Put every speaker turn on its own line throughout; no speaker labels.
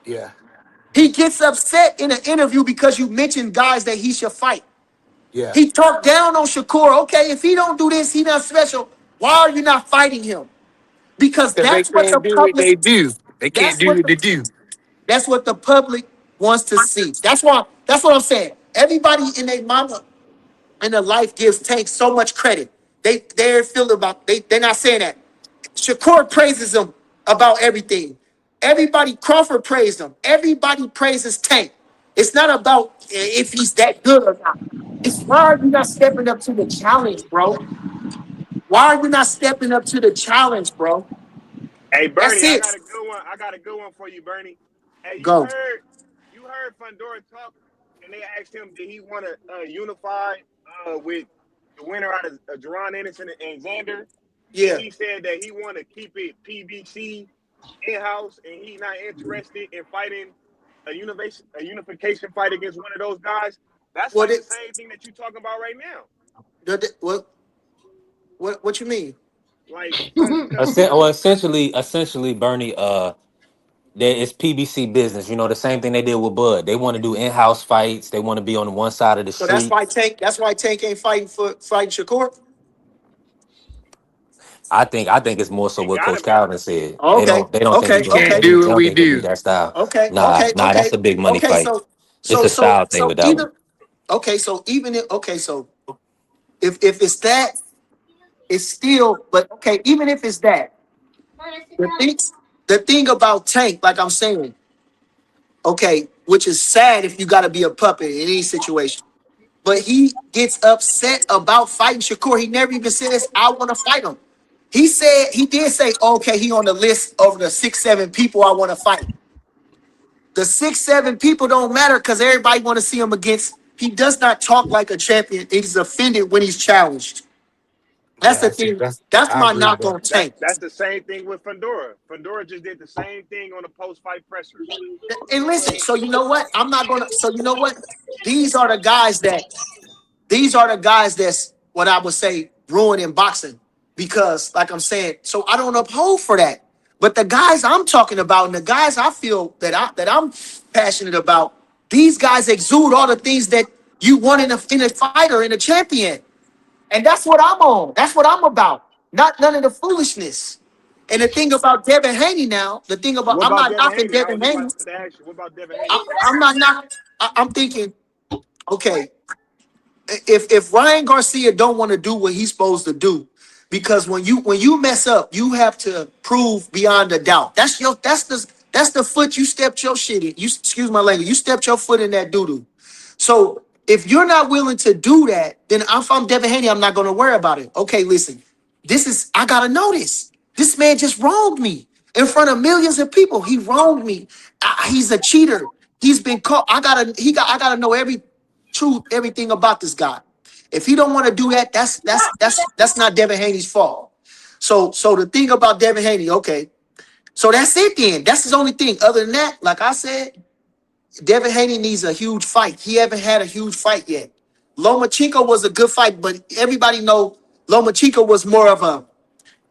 Yeah.
He gets upset in an interview because you mentioned guys that he should fight.
Yeah.
He talked down on Shakur. Okay, if he don't do this, he not special. Why are you not fighting him? Because
Because they
that's what the
can't do what
public.
they do. They can't
That's
do
what
what
the.
they do.
That's what the public wants to see. That's why. That's what I'm saying. Everybody in their mama and their life gives Tank so much credit. They're feeling about. They're not saying that. Shakur praises him about everything. Everybody, Crawford praised him. Everybody praises Tank. It's not about if he's that good or not. It's why are you not stepping up to the challenge, bro? Why are you not stepping up to the challenge, bro?
Hey
That's
Bernie, I
it.
got a good one. I got a good one for you, Bernie. Hey,
Go.
you heard Fundora talk, and they asked him did he want to unify with the winner out of Jerron Anderson and Xander, and
Yeah.
he said that he want to keep it PBC in house, and he not interested in fighting a unification fight against one of those guys. That's
What
like the
it?
same thing that you talking about right now.
What? What you mean?
Like, cause
Well, essentially, Bernie, there is PBC business. You know, the same thing they did with Bud. They want to do in-house fights. They want to be on one side of the
So that's
street.
why Tank. That's why Tank ain't fighting Shakur.
I think it's more so
it
what
gotta
Coach
be.
Calvin said. They
Okay.
don't they don't think
Okay.
he
We
gonna
can't
Okay.
they
do what
don't
we
think he'll beat
do.
that style.
Okay.
Nah,
Okay.
nah, that's
Okay.
a big money
Okay.
fight.
So
It's
so
a
so
style thing
so
with that one.
either. Okay. So even if okay. So if it's that, it's still. But okay. Even if it's that, the thing the thing about Tank, like I'm saying, okay, which is sad if you got to be a puppet in any situation. But he gets upset about fighting Shakur. He never even says, I want to fight him. He did say, okay, he on the list of the 6, 7 people I want to fight. The 6, 7 people don't matter because everybody want to see him against. He does not talk like a champion. He's offended when he's challenged. That's
Yeah,
the thing.
that's
That's
I
my
agree with
knock
that.
on Tank.
That's the same thing with Fundora. Fundora just did the same thing on the post fight pressers.
And listen, so you know what? I'm not gonna. So you know what? These are the guys that These are the guys that's what I would say ruining boxing because, like I'm saying, so I don't uphold for that. But the guys I'm talking about and the guys I feel that I'm passionate about, these guys exude all the things that you want in a fighter, in a champion, and that's what I'm on. That's what I'm about. Not none of the foolishness. And the thing about Devin Haney now, the thing about
What
I'm
about
not
Devin
knocking
Haney? I was
Devin
just
Haney.
about to ask you. What about Devin Haney?
I'm not knocking. I'm thinking, okay, if Ryan Garcia don't want to do what he's supposed to do, because when you mess up, you have to prove beyond a doubt. That's the foot you stepped your shit in. You excuse my language. You stepped your foot in that doo doo. So if you're not willing to do that, then if I'm Devin Haney, I'm not going to worry about it. Okay, listen, I gotta know this. This man just wronged me in front of millions of people. He wronged me. He's a cheater. He's been caught. I gotta know everything about this guy. If he don't want to do that, that's not Devin Haney's fault. So the thing about Devin Haney, okay. So that's it then. That's his only thing. Other than that, like I said, Devin Haney needs a huge fight. He haven't had a huge fight yet. Lomachenko was a good fight, but everybody know Lomachenko was more of a.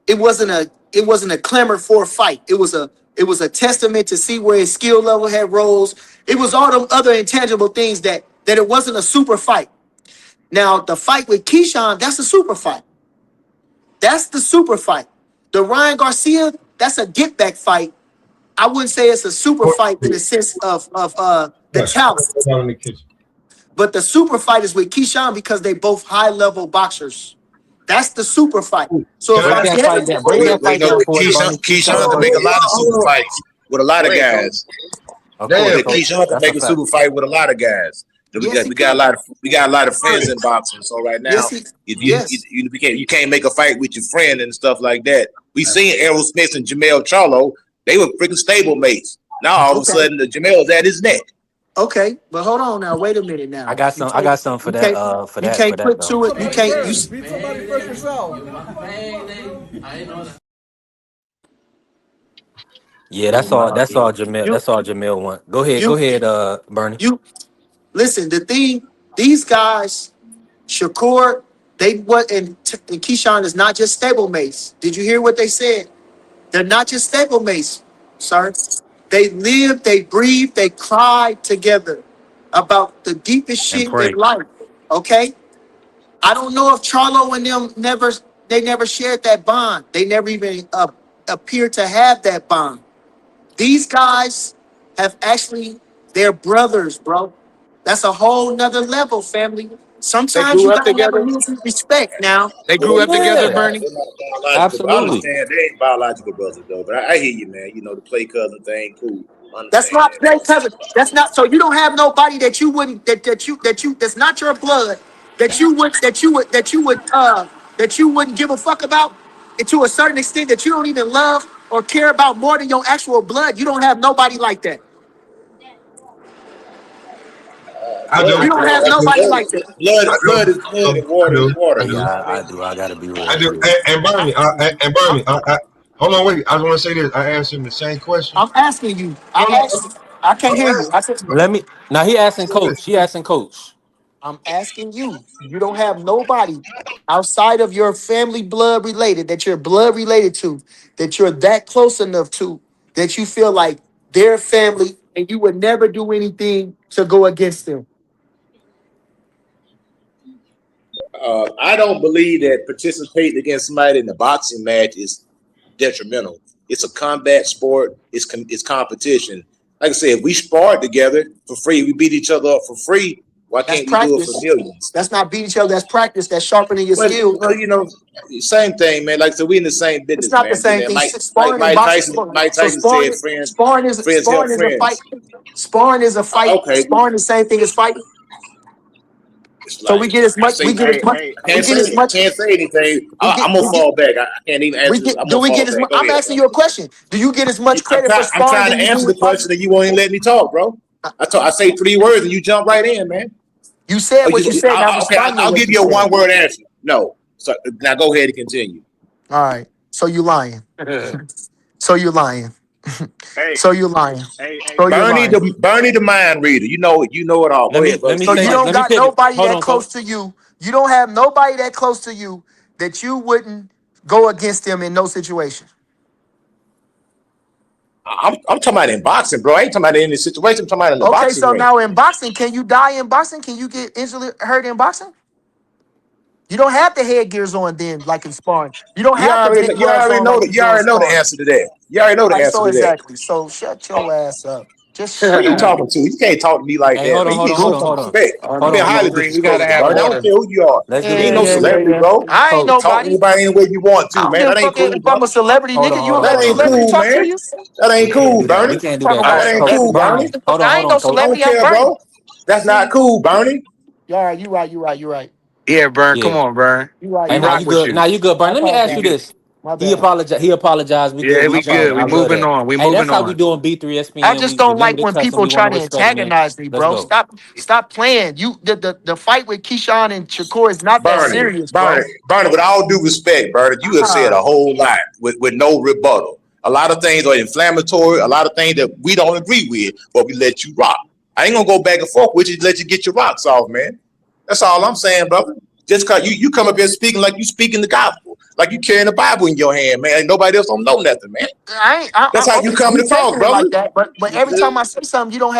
It wasn't a clamor for a fight. It was a testament to see where his skill level had rose. It was all them other intangible things that it wasn't a super fight. Now the fight with Keyshawn, that's a super fight. That's the super fight. The Ryan Garcia, that's a get back fight. I wouldn't say it's a super fight in the sense of the
Yes,
talent,
down in the kitchen.
but the super fight is with Keyshawn because they both high level boxers. That's the super fight. So
Can
if
I
Break
I'm
ask
that
you a
fight
Devin,
down.
question?
Break
Well,
that
Wait,
well, you
fight
know,
down for us, Bernie.
Keyshawn
hold
can
on,
make a
hold
lot of super
on.
fights with a lot
Go
of
ahead, coach.
guys.
Of
Yeah,
course,
yeah,
Yeah,
coach.
coach.
Keyshawn can
That's a
make a
fact.
super fight with a lot of guys. We
yes,
got
he
we got a
can.
lot of friends in boxing. So right
Yes,
now,
he.
if
Yes.
you can't make a fight with your friend and stuff like that. We seen Errol Smith and Jamel Charlo. They were freaking stable mates. Now all of a
Okay.
sudden the Jamel's at his neck.
Okay. But hold on now. Wait a minute
I
now.
got
You
some. I
can't.
got something for
You
that.
can't.
For
You
that. For
can't
that
put
though.
to it. You
Somebody
can't. You.
first. Beat somebody first yourself.
Yeah,
Oh
that's all.
my
That's all
God.
Jamil.
You.
That's all Jamil want. Go ahead. Go
You.
ahead. Bernie.
You. Listen. The thing. These guys. Shakur. They what and Keyshawn is not just stable mates. Did you hear what they said? They're not just stable mates, sir. They live, they breathe, they cry together about the deepest
And
shit in
pray.
life. Okay? I don't know if Charlo and them never shared that bond. They never even appeared to have that bond. These guys have actually, they're brothers, bro. That's a whole nother level, family.
They
Sometimes
grew
you
up
gotta have a
together.
mutual respect now.
They
Well,
grew up together,
Yeah,
Bernie.
they're not biological. I
absolutely.
understand they ain't biological brothers though, but I hear you, man. You know the play cousin thing, cool. I
That's
understand
not
that,
play cousin. That's not so you don't have nobody that you wouldn't that you that's not your blood that you wouldn't give a fuck about, and to a certain extent that you don't even love or care about more than your actual blood. You don't have nobody like that.
I
blood
do.
You
is
don't
blood.
have
I do.
nobody like that.
Blood,
I
blood is
do.
blood, and
I
water is
do.
water.
I
You
do.
know what I
I
mean?
do. I gotta be
I
real
do.
here.
And Bernie, and Bernie, hold on, wait. I want to say this. I asked him the same question.
I'm asking you.
No,
I
no,
asked you. I can't
I'm
hear you.
asking.
I said
Let me now he asking
Say this.
coach. He asking coach.
I'm asking you. You don't have nobody outside of your family blood related that you're blood related to, that you're that close enough to, that you feel like they're family and you would never do anything to go against them.
I don't believe that participating against somebody in a boxing match is detrimental. It's a combat sport. It's competition. Like I said, if we sparred together for free, we beat each other up for free. Why
That's
can't we do it for
practice.
millions?
That's not beating each other. That's practice. That's sharpening your skill.
Well, you know, same thing, man. Like I said, we in the same
It's
business,
not the
man. You
same
know,
thing.
Mike, like
Sparring and boxing.
Mike
So
Tyson said, friends, friends help
sparring is a fight.
friends.
Sparring is a fight.
Okay,
Sparring the same thing as fighting.
it's
So we
like
get as
I
much.
say,
We get as much.
I
We
can't
get
say
as much.
can't say anything.
We get.
I'm gonna
We get.
fall back. I can't even
We
answer.
get.
I'm
Do
gonna
we
fall
get as
back.
much?
Go
I'm
ahead,
asking
bro.
you a question. Do you get as much credit for
I'm
sparring
trying
than
to
you do
answer the
with fighting?
question and you won't even let me talk, bro. I say 3 words and you jump right in, man.
You said what you said. Now
Okay,
respond to
I'll
what
give
you
you a
said.
1 word answer. No. So now go ahead and continue.
All right. So you lying. So you lying.
Hey,
So you lying.
hey,
So you're
Bernie.
lying.
Bernie the mind reader. You know it. You know it all. Go ahead,
Let
brother.
me
So
Keep
say
you
this.
don't
lying.
Let me
got
pivot.
nobody
Hold
that
on,
close
coach.
to you. You don't have nobody that close to you that you wouldn't go against them in no situation.
I'm talking about in boxing, bro. I ain't talking about in this situation. I'm talking about in the
Okay,
boxing
so
ring.
now in boxing, can you die in boxing? Can you get injured hurt in boxing? You don't have the headgears on then, like in sparring. You don't have the big gloves on like you
You
do in
already know the
sparring.
answer to that. You already know
All
the
right,
answer
so
to that.
exactly. So shut your ass up. Just
Who
shut
you
up.
talking to? You can't talk to me like
Hey,
that,
hold
man.
on,
You
hold
need
on,
to show
hold on,
some
Goofy.
hold on.
respect.
Hold
You've been
on.
highly
Green, you gotta
disrespected,
have
Bernie. I don't
water.
care who you are.
Let's do
You
this.
ain't
Yeah,
no
Let's
yeah,
do
yeah,
celebrity,
yeah.
bro.
I ain't
You talk to
nobody.
anybody any way you want
I
to,
don't
man.
give a
That ain't
fuck
cool,
if
bro.
I'm a celebrity,
Hold
nigga.
on,
You
hold
don't
on,
let
That
a
hold
ain't
on.
celebrity
cool,
talk to
man.
you.
That ain't
We can't
cool,
do that.
Bernie.
We can't do
Talk
that.
about
That
Coach,
ain't
coach
cool,
I
Bernie.
Bernie.
ain't,
Hold on,
I
hold
ain't no
on, coach.
I
celebrity.
don't
I'm
care,
Bernie.
bro. That's not
See?
cool, Bernie.
You all right, you right, you right, you right.
Yeah, Burn. Come
Yeah.
on, Burn.
You right,
We
Hey,
you
now
right.
rock
you
with
good.
you.
Now you good,
I
Bernie. Let me ask you
apologize.
this.
My bad.
He apologized. We
Yeah,
good.
we
We gone.
good.
I
We
love
moving
that.
on. We
Hey,
moving
that's how we
on.
doing B3
I
SPN.
just
We
don't like
limited
when
custom.
people
We want
try
to
to
respect, man.
antagonize me,
Let's
bro.
go.
Stop playing. The fight with Keyshawn and Shakur is not that serious, bro.
Bernie, with all due respect, Bernie, you have said
Ah,
a whole lot with no rebuttal. A lot of things are inflammatory, a lot of things that we don't agree with, but we let you rock. I ain't gonna go back and forth with you to let you get your rocks off, man. That's all I'm saying, brother. Just cause you come up here speaking like you speaking the gospel, like you carrying the Bible in your hand, man. Ain't nobody else don't know nothing, man.
I ain't.
That's how you
Okay,
coming
you
across,
taking it
brother.
like that, but every time I say something, you don't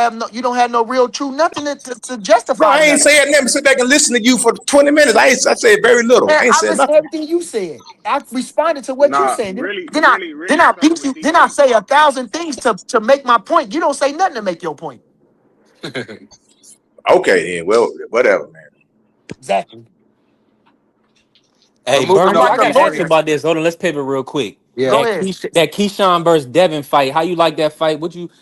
have no real true nothing to
Bro,
justify
I ain't
nothing.
saying nothing. Sit back and listen to you for 20 minutes. I said very little.
Man,
I ain't
I
said
listened to
nothing.
everything you said. I responded to what you
Nah,
said.
really,
Then I
really,
then
really
I
fucking
beat
with
you. Then I
DJ.
say 1,000 things to make my point. You don't say nothing to make your point.
Okay, then. Well, whatever, man.
Exactly.
But
Hey,
moving
I'm
Bernie, I
like
on,
a
gotta ask you
lawyer.
B3.
about this. Hold on, let's pivot real quick.
Yeah.
Go
That
ahead.
Keyshawn versus Devin fight. How you like that fight?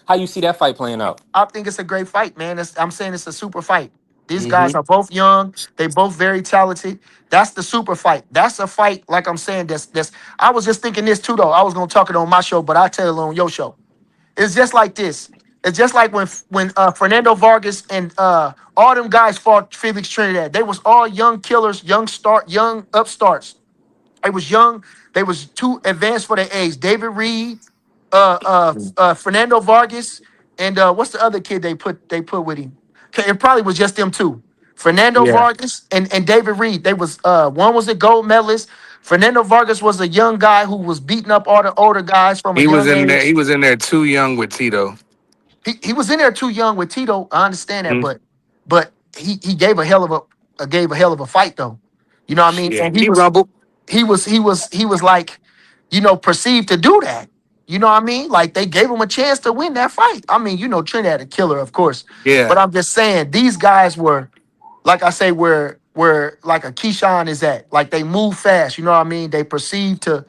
How you see that fight playing out?
I think it's a great fight, man. I'm saying it's a super fight. These
Mm-hmm.
guys are both young. They both very talented. That's the super fight. That's a fight, like I'm saying. That's. I was just thinking this too, though. I was gonna talk it on my show, but I tell it on your show. It's just like this. It's just like when Fernando Vargas and all them guys fought Felix Trinidad. They was all young killers, young upstarts. They was young. They was too advanced for their age. David Reed, Fernando Vargas, and what's the other kid they put with him? Okay, it probably was just them two. Fernando
Yeah.
Vargas and David Reed. They was one was a gold medalist. Fernando Vargas was a young guy who was beating up all the older guys from a
He was
young
in there. He
age.
was in there too young with Tito.
He was in there too young with Tito. I understand that,
Hmm?
but he gave a hell of gave a hell of a fight though. You know what I mean?
Shit,
And
he rumbled.
he was like, perceived to do that. You know what I mean? Like they gave him a chance to win that fight. I mean, Trinidad a killer, of course. But
Yeah,
I'm just saying these guys were, like I say, where like a Keyshawn is at. Like they move fast. You know what I mean? They perceive to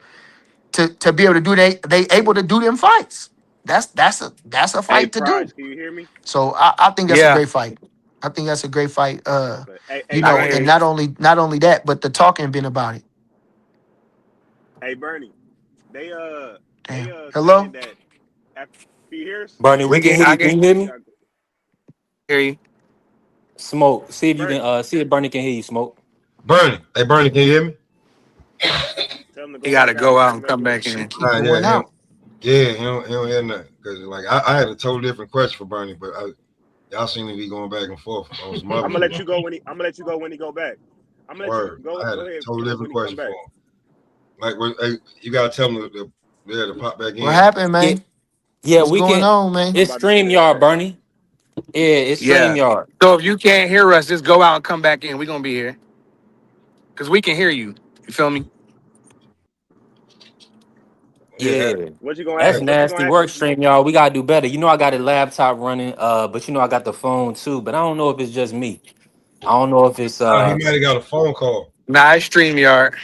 be able to do they able to do them fights. That's a
Hey,
fight to do.
Price, can you hear me?
So I think that's a
yeah.
great fight. I think that's a great fight.
Okay. Hey,
I can
Bernie.
hear
And
you.
not only that, but the talking been about it.
Hey, Bernie. They
Damn.
saying
Hello?
that after years.
Bernie, we can hear
I
you.
can
Can you hear me?
hear you.
Smoke. See if you
Bernie,
can see if Bernie can hear you, Smoke.
Bernie. Hey, Bernie, can you hear me?
tell them to
He
go
got
back
to
out
go
and
out
come
and
back
come
in.
back
Shit
in.
keep
Yeah,
going out.
he don't hear nothing. Cause like I had a totally different question for Bernie, but y'all seem to be going back and forth on some other
I'm gonna
shit.
let you go when he. I'm gonna let you go when he go back. I'm gonna let you
Word.
go.
I had
Go
a
ahead,
totally
Smoke, when
different
he come
question for
back.
him. Like, hey, you gotta tell him to pop back
What
in.
happened,
Yeah,
man?
yeah,
What's
we
going
can.
on, man?
I'm
It's
about to send it in the
StreamYard,
chat.
Bernie. Yeah, it's
Yeah.
StreamYard.
So if you can't hear us, just go out and come back in. We're gonna be here because we can hear you. You feel me?
Yeah,
Yeah.
What you gonna
That's
ask?
ask,
What you gonna
nasty
ask him,
work,
Smoke?
StreamYard. We gotta do better. I got a laptop running, but I got the phone too. But I don't know if it's just me. I don't know if it's
he might have got a phone call.
Nah, it's StreamYard.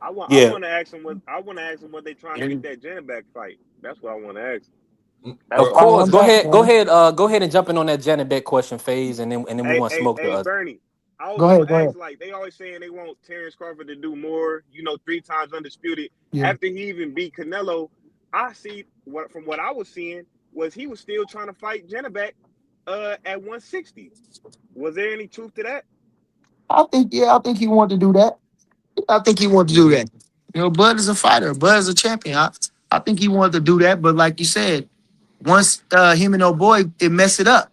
I
yeah.
want to ask him what they trying to get that Jenna back fight. That's what I want to ask.
Of
Well,
Fire
course.
him
Go
back,
ahead. Go
man.
ahead. Go ahead and jump in on that Janet Bet question phase, and then we want to smoke the
Hey,
other.
Bernie. I was
Go
gonna
ahead, go
ask,
ahead.
like they always saying they want Terrence Crawford to do more. 3 times undisputed.
Yeah.
After he even beat Canelo, I see what I was seeing was he was still trying to fight Jenna back at 160. Was there any truth to that?
I think he wanted to do that. I think he wanted to do
Mhm.
that. Bud is a fighter. Bud is a champion. I think he wanted to do that, but like you said, once him and old boy it messed it up.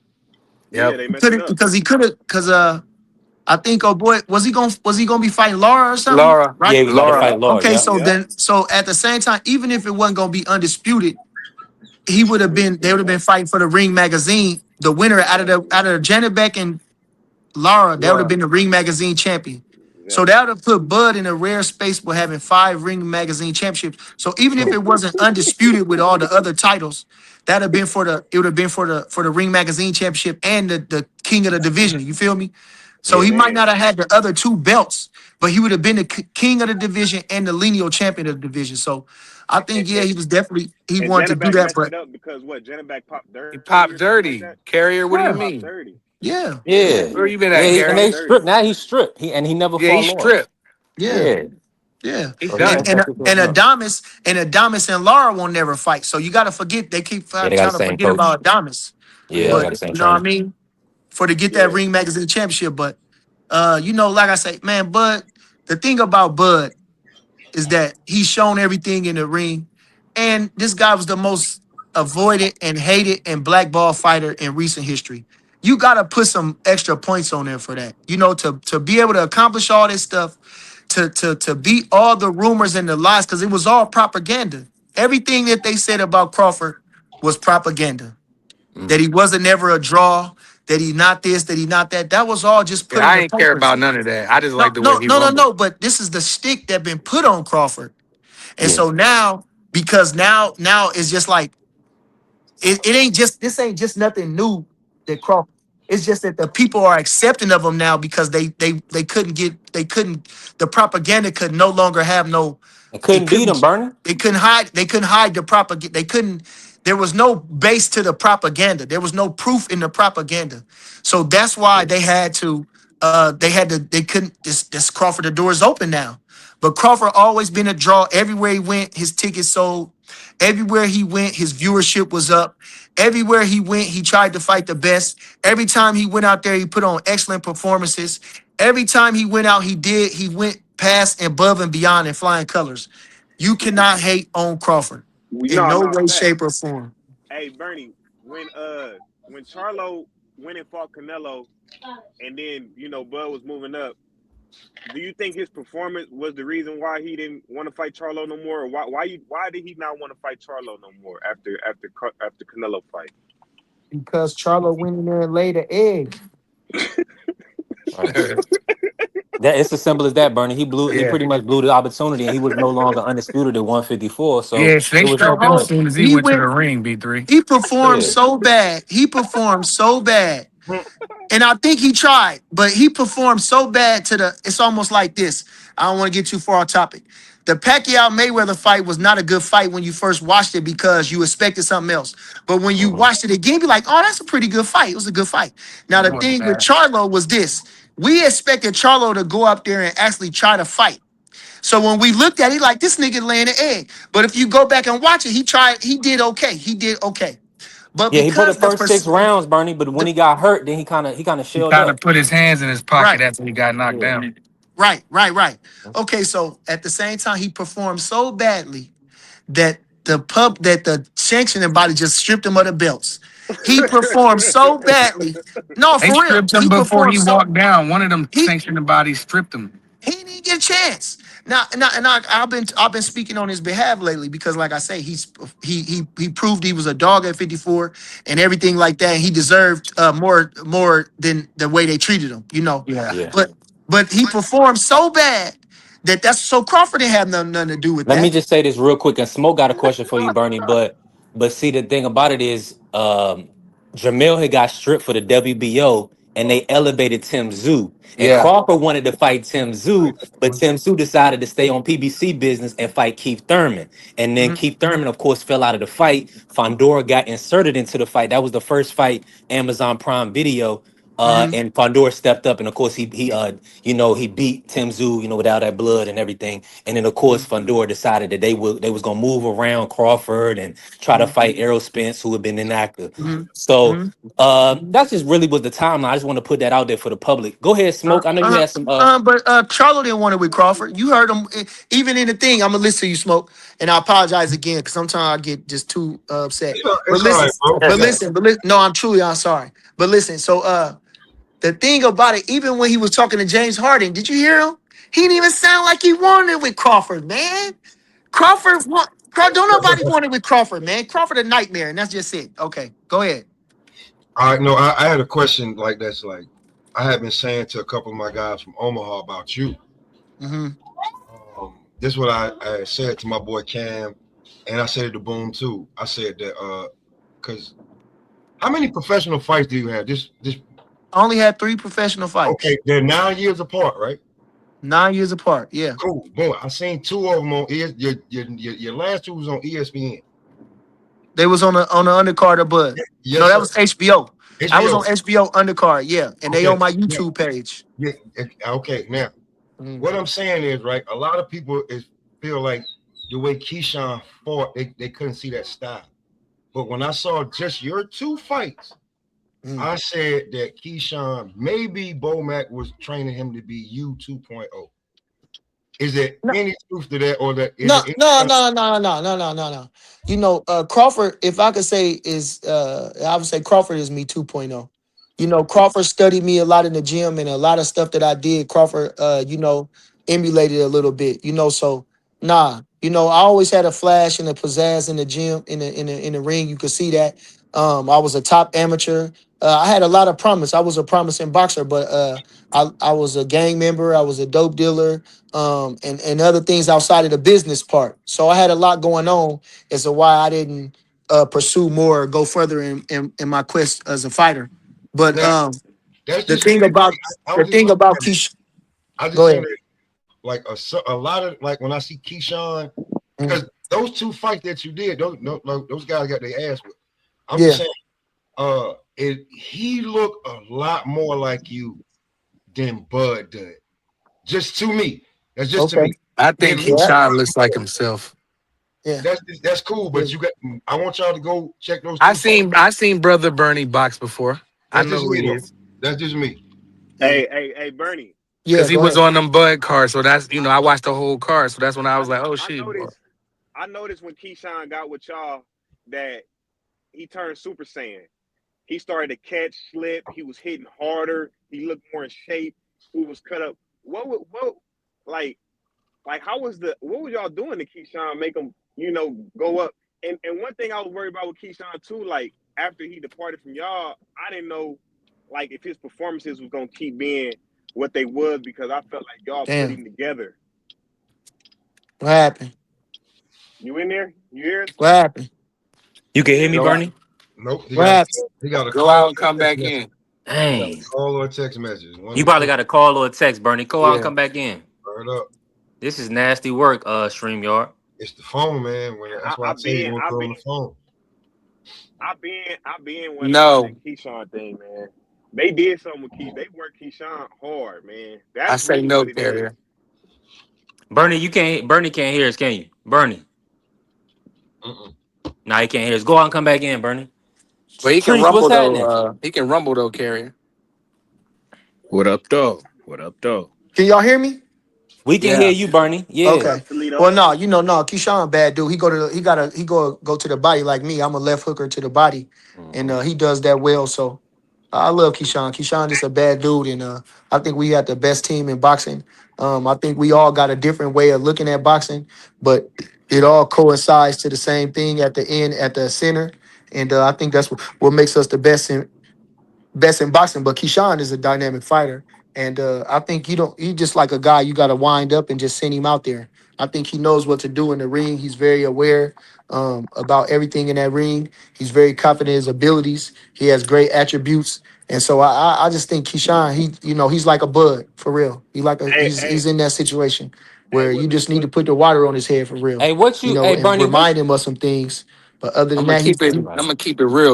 Yeah,
Yep.
they
He
messed it
couldn't
up.
because he could have because I think old boy was he gonna be fighting Laura or something,
Laura.
right?
Yeah, he was about to
Laura.
Yep.
fight Laura.
Okay,
Yep.
Yep.
so at the same time, even if it wasn't gonna be undisputed, he would have been they would have been fighting for the Ring magazine. The winner
Exactly.
out of Janet Beck and Lara, that would have
Laura.
been the Ring Magazine champion. So that
Exactly.
would have put Bud in a rare space with having 5 Ring Magazine championships. So even if it wasn't undisputed with all the other titles, that'd have been it would have been for the Ring Magazine championship and the king of the division. You feel me? So
But
he
Yeah.
might
man,
not have had the other 2 belts, but he would have been the king of the division and the lineal champion of the division. So I
and,
think yeah,
and,
he
and
wanted to do
Janabek
that,
messed
but
it up because what Janabek popped
He
30
popped
or something like
dirty.
that.
Carrier, what do you
yeah,
Popped
mean?
30.
yeah,
Yeah,
Yeah.
Where you been
Yeah.
at,
And
popped
Carrier?
they
30.
stripped. Now he's stripped. He never
Yeah,
fought
he
Laura.
stripped.
yeah.
Yeah.
Yeah,
He
So he
and
done.
can
and
fuck himself
and
up.
Adamas and Lara won't never fight. So you got to forget they keep
Yeah, they got
trying
the
to
same
forget
coach.
about Adamas,
Yeah, they
but
got the same
you know what I
trainer.
mean for to get that
Yeah.
Ring Magazine championship. But like I say, man, Bud. The thing about Bud is that he's shown everything in the ring. And this guy was the most avoided and hated and blackball fighter in recent history. You got to put some extra points on there for that. To be able to accomplish all this stuff, to beat all the rumors and the lies, because it was all propaganda. Everything that they said about Crawford was propaganda. That
Mm.
he wasn't never a draw, that he not this, that he not that. That was all just
Yeah,
put in
I
the
ain't care
papers.
about none of that. I just
No,
like the way
no,
he
no, no,
rumbled.
no. But this is the stick that been put on Crawford. And
Yeah.
so now, because now it's just like it ain't just this ain't just nothing new that Crawford. It's just that the people are accepting of him now because they couldn't the propaganda could no longer have no
And
it
couldn't beat him,
couldn't
Bernie.
they couldn't hide the propaganda they couldn't there was no base to the propaganda there was no proof in the propaganda so that's why
Yeah.
they couldn't this Crawford the door is open now but Crawford always been a draw everywhere he went his tickets sold everywhere he went his viewership was up everywhere he went he tried to fight the best every time he went out there he put on excellent performances every time he went out he went past and above and beyond in flying colors you cannot hate on Crawford in
No,
no
no,
way, shape,
facts.
or form.
Hey, Bernie, when Charlo went and fought Canelo and then, Bud was moving up, Do you think his performance was the reason why he didn't want to fight Charlo no more? Or why did he not want to fight Charlo no more after Canelo fight?
Because Charlo went in there and laid an egg.
Right. That it's as simple as that, Bernie. He
Yeah.
pretty much blew the opportunity, and he was no longer undisputed at 154. So
Yes, they
it was no
stripped him as
point.
soon as he
He
went to
went.
the ring, B3.
He performed
Yeah.
so bad. He performed so bad. And I think he tried, but he performed so bad to the. It's almost like this. I don't want to get too far off topic. The Pacquiao Mayweather fight was not a good fight when you first watched it because you expected something else. But when you
Mhm.
watched it again, be like, oh, that's a pretty good fight. It was a good fight. Now
Yeah,
the
it wasn't
thing with
bad.
Charlo was this: we expected Charlo to go up there and actually try to fight. So when we looked at it, like this nigga laying an egg. But if you go back and watch it, he tried. He did okay. He did okay. But
Yeah, he put the
because
first 6 rounds, Bernie. But when he got hurt, then he kind of
He
shelled
kind of
up.
put his hands in his pocket
right.
after he got knocked
Yeah.
down.
Right. Okay, so at the same time, he performed so badly that the sanctioning body just stripped him of the belts. He performed so badly. No,
They
for real.
stripped him
He
before
performed
he
so
walked down. One of them
he
sanctioning bodies stripped him.
he didn't get a chance. I've been speaking on his behalf lately because, like I say, he proved he was a dog at 54 and everything like that. And he deserved more than the way they treated him, you know.
Yeah.
Yeah.
But he performed so bad that's so Crawford didn't have nothing to do with
Let me
that.
just say this real quick, and Smoke got a question for you, Bernie. But see, the thing about it is, Jamel had got stripped for the WBO, and they elevated Tim Zoo. And
Yeah.
Crawford wanted to fight Tim Zoo, but Tim Zoo decided to stay on PBC business and fight Keith Thurman. And then
Mhm,
Keith Thurman, of course, fell out of the fight. Fondora got inserted into the fight. That was the first fight, Amazon Prime Video.
mhm,
And Fondora stepped up, and of course he beat Tim Zoo, without that blood and everything. And then of course
mhm,
Fundora decided that they was gonna move around Crawford and try to
mhm,
fight Errol Spence, who had been inactive.
mhm,
So
mhm.
that just really was the timeline. I just want to put that out there for the public. Go ahead,
Uh,
Smoke. I know you
uh,
had some
but Charlo didn't want it with Crawford. You heard him even in the thing. I'm gonna listen to you, Smoke, and I apologize again because sometimes I get just too upset. But
It's all
listen,
right, bro.
no, I'm sorry. But listen, so the thing about it, even when he was talking to James Harden, did you hear him? He didn't even sound like he wanted it with Crawford, man. Don't nobody want it with Crawford, man. Crawford a nightmare, and that's just it. Okay, go ahead.
All right, no, I had a question like that's like I have been saying to a couple of my guys from Omaha about you.
Mm-hmm.
This is what I said to my boy Cam, and I said it to Boom too. I said that because how many professional fights do you have? This
I only had 3 professional
okay?
fights,
They're 9 years apart, right?
9 years apart. Yeah.
Cool. Boom. I seen 2 of them on your last 2 was on ESPN.
They was on the undercard of Bud. No,
Yes,
that
sir.
was HBO. I was
HBO.
on HBO undercard, yeah, and they
Okay.
on my
Yeah.
YouTube page.
Yeah. Okay. Now,
Mm.
what I'm saying is, right, a lot of people feel like the way Keyshawn fought, they couldn't see that style. But when I saw just your 2 fights,
Mm.
I said that Keyshawn, maybe Bomac was training him to be you 2.0. Is there
No,
any truth to that, or that is
no,
there any
no,
kind
no, no, no, no, no, no, no. You know, Crawford. If I could say is, I would say Crawford is me 2.0. You know, Crawford studied me a lot in the gym and a lot of stuff that I did. Crawford, emulated a little bit. You know, so nah. You know, I always had a flash and a pizzazz in the gym, in the ring. You could see that. I was a top amateur. I had a lot of promise. I was a promising boxer, but I was a gang member. I was a dope dealer, and other things outside of the business part. So I had a lot going on as to why I didn't pursue more, or go further in my quest as a fighter. But
now that's
the
just me.
thing about
I
the
was just
thing
saying
about
that.
Keish,
I was just
go
saying
ahead.
that like a lot of like when I see Keyshawn,
Mm,
because those 2 fights that you did, those guys got their ass whipped. I'm just
yeah.
saying, he looked a lot more like you than Bud did. Just to me. That's just to
Okay.
me.
I
It
think
looked
Yeah.
a
Keyshawn
lot
looks like
more.
himself.
Yeah.
That's cool,
Yeah.
but I want y'all to go check those 2 fights.
I seen brother Bernie box before. I
That's
know
just
who
me
he
though.
is
That's just me.
Yeah.
Hey, Bernie.
Yeah.
because he
Go
was
ahead.
on them Bud cards. So that's
I,
I watched the whole card. So that's when I
I
was like, oh
I
shit, boy.
noticed I noticed when Keyshawn got with y'all that he turned Super Saiyan. He started to catch slip. He was hitting harder. He looked more in shape. He was cut up what like how was what was y'all doing to Keyshawn make him go up? And one thing I was worried about with Keyshawn too, like after he departed from y'all, I didn't know like if his performances was gonna keep being what they was because I felt like y'all put
Damn.
him together.
What happened?
You in there? You hear us?
What happened?
You can hear me,
Go out,
Bernie?
Nope.
What happened?
He got a
go
call
out and
or a
come
text
back
message.
in.
He got a
Dang.
call or a text message. One
You
of the
probably
two.
got a call or a text, Bernie. Go out and
Yeah.
come back in.
Word up.
This is nasty work, StreamYard.
It's the phone, man. That's why I tell you don't do it on the phone.
I been wondering about
No,
that Keyshawn thing, man. They did something with Key. They worked Keyshawn hard, man.
I
That's
say
really
no,
what it is.
carrier.
Bernie can't hear us, can you? Bernie.
Mm-mm.
Nah, he can't hear us. Go out and come back in, Bernie.
But he can
Trees, what's
rumble though.
happening?
He can rumble though, carrier.
What up, though? What up, though?
Can y'all hear me?
We can hear
Yeah.
you, Bernie.
What
Yeah.
Okay.
up, Toledo?
Well, no, no, Keyshawn bad dude. He go to the body like me. I'm a left hooker to the body, and
Mhm.
he does that well. So I love Keyshawn. Keyshawn is a bad dude, and I think we had the best team in boxing. I think we all got a different way of looking at boxing, but it all coincides to the same thing at the end, at the center, and I think that's what makes us the best in boxing. But Keyshawn is a dynamic fighter, and I think you don't. He's just like a guy you got to wind up and just send him out there. I think he knows what to do in the ring. He's very aware about everything in that ring. He's very confident in his abilities. He has great attributes, and so I just think Keyshawn, he's like a bud for real.
Hey, hey,
He's in that situation
hey,
where you just need to put the water on his head for real,
Hey,
and
Bernie, what
remind him of some things. But other
I'm
than
gonna
that,
keep it. I'm gonna keep it real,